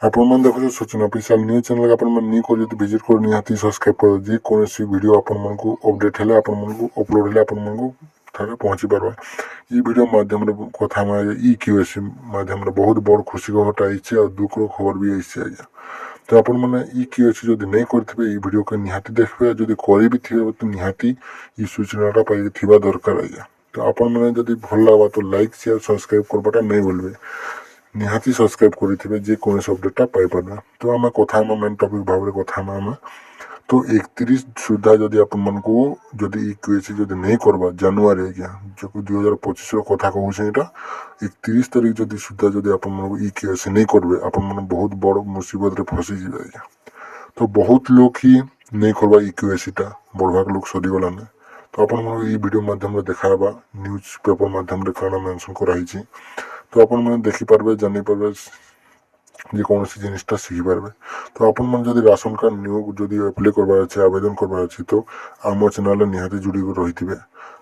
ଆପଣମାନେ ଦେଖୁଛ Sachin official news channel ଆପଣମାନେ ନି କରି ଯଦି ଭିଜିଟ୍ କରି ନିହାତି ସବସ୍କ୍ରାଇବ୍ କର ଯେକୌଣସି ଭିଡ଼ିଓ ଆପଣମାନଙ୍କୁ ଅପଡେଟ୍ ହେଲେ ଆପଣମାନଙ୍କୁ ଅପଲୋଡ଼ ହେଲେ ଆପଣମାନଙ୍କୁ ଠାରେ ପହଞ୍ଚି ପାରବା। ଇ ଭିଡ଼ିଓ ମାଧ୍ୟମରେ କଥା ହେମା EQAC ମାଧ୍ୟମରେ ବହୁତ ବଡ଼ ଖୁସି ଖବରଟା ଆଇଛି ଆଉ ଦୁଃଖର ଖବର ବି ଆଇଛି ଆଜ୍ଞା। ତ ଆପଣମାନେ EQAC ଯଦି ନାଇଁ କରିଥିବେ ଏଇ ଭିଡ଼ିଓକୁ ନିହାତି ଦେଖିବେ, ଯଦି କରି ବି ଥିବେ ତ ନିହାତି ଇ ସୂଚନାଟା ପାଇକି ଥିବା ଦରକାର ଆଜ୍ଞା। ତ ଆପଣମାନେ ଯଦି ଭଲ ଲାଗବା ତ ଲାଇକ୍ ସେୟାର ସବସ୍କ୍ରାଇବ୍ କରବାଟା ନାଇଁ ଭୁଲବେ, ନିହାତି ସବସ୍କ୍ରାଇବ୍ କରିଥିବେ ଯେକୌଣସି ଅପଡେଟ୍ଟା ପାଇପାରିବେ। ତ ଆମେ କଥା ହେମା ମେନ୍ ଟପିକ୍ ଭାବରେ କଥା ହେମା ଆମେ। ତ 31 ସୁଦ୍ଧା ଯଦି ଆପଣମାନଙ୍କୁ ଯଦି EQAC ଯଦି ନାଇଁ କରବା ଜାନୁଆରୀ ଆଜ୍ଞା 2025ର କଥା କହୁଛେ ଏଇଟା, 31 ତାରିଖ ଯଦି ସୁଦ୍ଧା ଯଦି ଆପଣମାନଙ୍କୁ EQAC ନାଇଁ କରିବେ ଆପଣମାନେ ବହୁତ ବଡ଼ ମୁସିବତରେ ଫସିଯିବେ ଆଜ୍ଞା। ତ ବହୁତ ଲୋକ ହିଁ ନାଇଁ କରବା EQACଟା, ବଡ଼ଭାଗ ଲୋକ ସରିଗଲାନି। ତ ଆପଣମାନଙ୍କୁ ଏଇ ଭିଡ଼ିଓ ମାଧ୍ୟମରେ ଦେଖାହେବା ନ୍ୟୁଜ୍ ପେପର ମାଧ୍ୟମରେ କାଣା ମେନସନ୍ କରାହେଇଛି। ତ ଆପଣମାନେ ଦେଖିପାରିବେ ଜାଣିପାରିବେ ଯେକୌଣସି ଜିନିଷଟା ଶିଖିପାରିବେ। ତ ଆପଣମାନେ ଯଦି ରାସନ କାର୍ଡ଼ ନ୍ୟୁ ଯଦି ଆପ୍ଲାଏ କରବାର ଅଛି ଆବେଦନ କରବାର ଅଛି ତ ଆମ ଚ୍ୟାନେଲରେ ନିହାତି ଯୋଡ଼ିକି ରହିଥିବେ।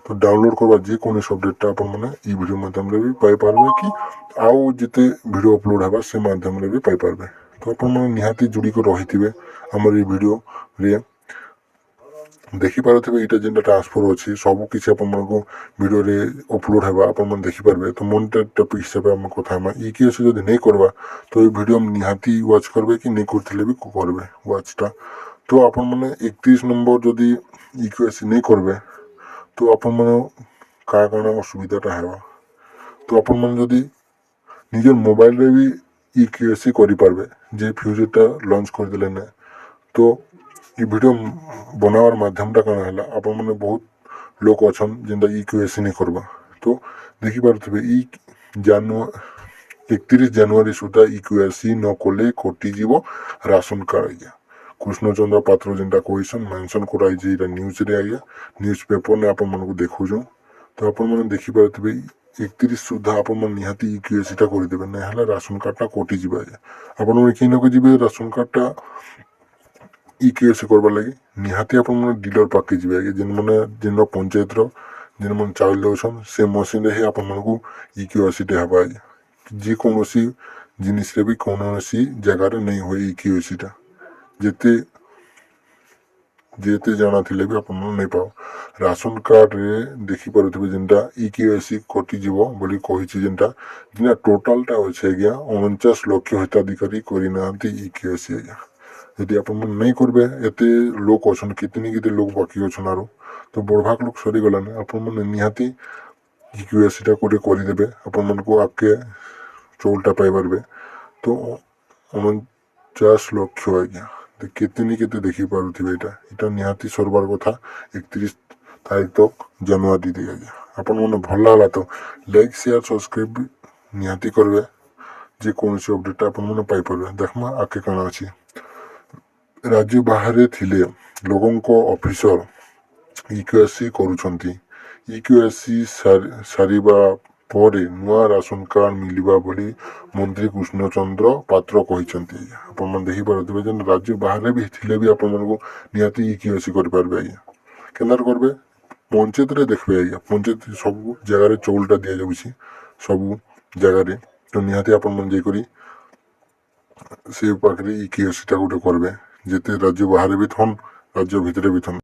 ତ ଡାଉନଲୋଡ଼ କରିବା ଯେକୌଣସି ଅପଡେଟ୍ଟା ଆପଣମାନେ ଏଇ ଭିଡ଼ିଓ ମାଧ୍ୟମରେ ବି ପାଇପାରିବେ କି ଆଉ ଯେତେ ଭିଡ଼ିଓ ଅପଲୋଡ଼ ହେବା ସେ ମାଧ୍ୟମରେ ବି ପାଇପାରିବେ। ତ ଆପଣମାନେ ନିହାତି ଯୋଡ଼ିକି ରହିଥିବେ ଆମର ଏଇ ଭିଡ଼ିଓରେ ଦେଖିପାରୁଥିବେ ଏଇଟା ଯେନ୍ଟା ଟ୍ରାନ୍ସଫର ଅଛି ସବୁ କିଛି ଆପଣମାନଙ୍କୁ ଭିଡ଼ିଓରେ ଅପଲୋଡ଼ ହେବା ଆପଣମାନେ ଦେଖିପାରିବେ। ତ ମନିଟର ଟପିକ୍ ହିସାବରେ ଆମେ କଥା ହେମା EQAC ଯଦି ନାଇଁ କରବା ତ ଏଇ ଭିଡ଼ିଓ ନିହାତି ୱାଚ୍ କରିବେ କି ନାଇଁ କରିଥିଲେ ବି କରିବେ ୱାଚ୍ଟା। ତ ଆପଣମାନେ 31 ନମ୍ବର ଯଦି EQAC ନାଇଁ କରିବେ ତ ଆପଣମାନେ କାଣା କାଣା ଅସୁବିଧାଟା ହେବା। ତ ଆପଣମାନେ ଯଦି ନିଜର ମୋବାଇଲରେ ବି EQAC କରିପାରିବେ ଯେ ଫ୍ୟୁଚରଟା ଲଞ୍ଚ କରିଦେଲେ ନା। ତ ଏ ଭିଡ଼ିଓ ବନାବାର ମାଧ୍ୟମଟା କାଣା ହେଲା ଆପଣମାନେ ବହୁତ ଲୋକ ଅଛନ୍ ଯେନ୍ଟା EQAC ନାଇଁ କରବା। ତ ଦେଖିପାରୁଥିବେ 31 ଜାନୁଆରୀ ସୁଦ୍ଧା EQAC ନ କଲେ କଟିଯିବ ରାସନ କାର୍ଡ଼ ଆଜ୍ଞା। କୃଷ୍ଣଚନ୍ଦ୍ର ପାତ୍ର ଯେନ୍ଟା କହିଛନ୍ ମେନସନ୍ କରାଯାଇଛି ଏଇଟା ନ୍ୟୁଜ୍ରେ ଆଜ୍ଞା, ନ୍ୟୁଜ୍ ପେପରରେ ଆପଣମାନଙ୍କୁ ଦେଖୁଛନ୍। ତ ଆପଣମାନେ ଦେଖିପାରୁଥିବେ 31 ସୁଦ୍ଧା ଆପଣମାନେ ନିହାତି EQACଟା କରିଦେବେ, ନାଇଁ ହେଲେ ରାସନ କାର୍ଡ଼ଟା କଟିଯିବ ଆଜ୍ଞା। ଆପଣମାନେ କେନକୁ ଯିବେ ରାସନ କାର୍ଡ଼ଟା EQAC କରବାର ଲାଗି ନିହାତି ଆପଣମାନେ ଡିଲର ପାଖକେ ଯିବେ ଆଜ୍ଞା, ଯେନ୍ ପଞ୍ଚାୟତର ଯେନ୍ମାନେ ଚାଉଳ ଦେଉଛନ୍ ସେ ମେସିନ୍ରେ ହିଁ ଆପଣମାନଙ୍କୁ EQACଟା ହେବା ଆଜ୍ଞା। ଯେକୌଣସି ଜିନିଷରେ ବି କୌଣସି ଜାଗାରେ ନାଇଁ ହୁଏ EQACଟା, ଯେତେ ଜାଣା ଥିଲେ ବି ଆପଣମାନେ ନାଇଁ ପାଅ। ରାସନ କାର୍ଡ଼ରେ ଦେଖିପାରୁଥିବେ ଯେନ୍ଟା EQAC କଟିଯିବ ବୋଲି କହିଛି ଯେନ୍ଟା ଟୋଟାଲଟା ଅଛି ଆଜ୍ଞା 49 ଲକ୍ଷ ହିତାଧିକାରୀ କରିନାହାନ୍ତି EQAC ଆଜ୍ଞା। ଯଦି ଆପଣମାନେ ନାଇଁ କରିବେ ଏତେ ଲୋକ ଅଛନ୍ କେତେ ଲୋକ ବାକି ଅଛନ୍ ଆରୁ ତ ବଡ଼ଭାଗ ଲୋକ ସରିଗଲାନି। ଆପଣମାନେ ନିହାତି EQACଟା ଗୋଟେ କରିଦେବେ ଆପଣମାନଙ୍କୁ ଆଗକେ ଚଉଲଟା ପାଇପାରିବେ। ତ 49 ଲକ୍ଷ ଆଜ୍ଞା କେତେ ଦେଖିପାରୁଥିବେ ଏଇଟା ନିହାତି ସରିବାର କଥା 31 ତାରିଖ ତକ ଜାନୁଆରୀରେ ଆଜ୍ଞା। ଆପଣମାନେ ଭଲ ଲାଗଲା ତ ଲାଇକ୍ ସେୟାର ସବସ୍କ୍ରାଇବ୍ ନିହାତି କରିବେ, ଯେକୌଣସି ଅପଡେଟ୍ଟା ଆପଣମାନେ ପାଇପାରିବେ। ଦେଖମା ଆଗକେ କାଣା ଅଛି। ରାଜ୍ୟ ବାହାରେ ଥିଲେ ଲୋକଙ୍କ ଅଫିସର EQAC କରୁଛନ୍ତି। EQAC ସାରିବା ପରେ ନୂଆ ରାସନ କାର୍ଡ଼ ମିଳିବା ବୋଲି ମନ୍ତ୍ରୀ କୃଷ୍ଣଚନ୍ଦ୍ର ପାତ୍ର କହିଛନ୍ତି। ଆପଣମାନେ ଦେଖିପାରୁଥିବେ ଯେ ରାଜ୍ୟ ବାହାରେ ବି ଥିଲେ ବି ଆପଣମାନଙ୍କୁ ନିହାତି EQAC କରିପାରିବେ ଆଜ୍ଞା। କେନ୍ତାରେ କରିବେ ପଞ୍ଚାୟତରେ ଦେଖିବେ ଆଜ୍ଞା, ପଞ୍ଚାୟତ ସବୁ ଜାଗାରେ ଚଉଲଟା ଦିଆଯାଉଛି ସବୁ ଜାଗାରେ। ତ ନିହାତି ଆପଣମାନେ ଯାଇକରି ସେ ପାଖରେ EQACଟା ଗୋଟେ କରିବେ, ଯେତେ ରାଜ୍ୟ ବାହାରେ ବି ଥନ୍ ରାଜ୍ୟ ଭିତରେ ବି ଥନ୍।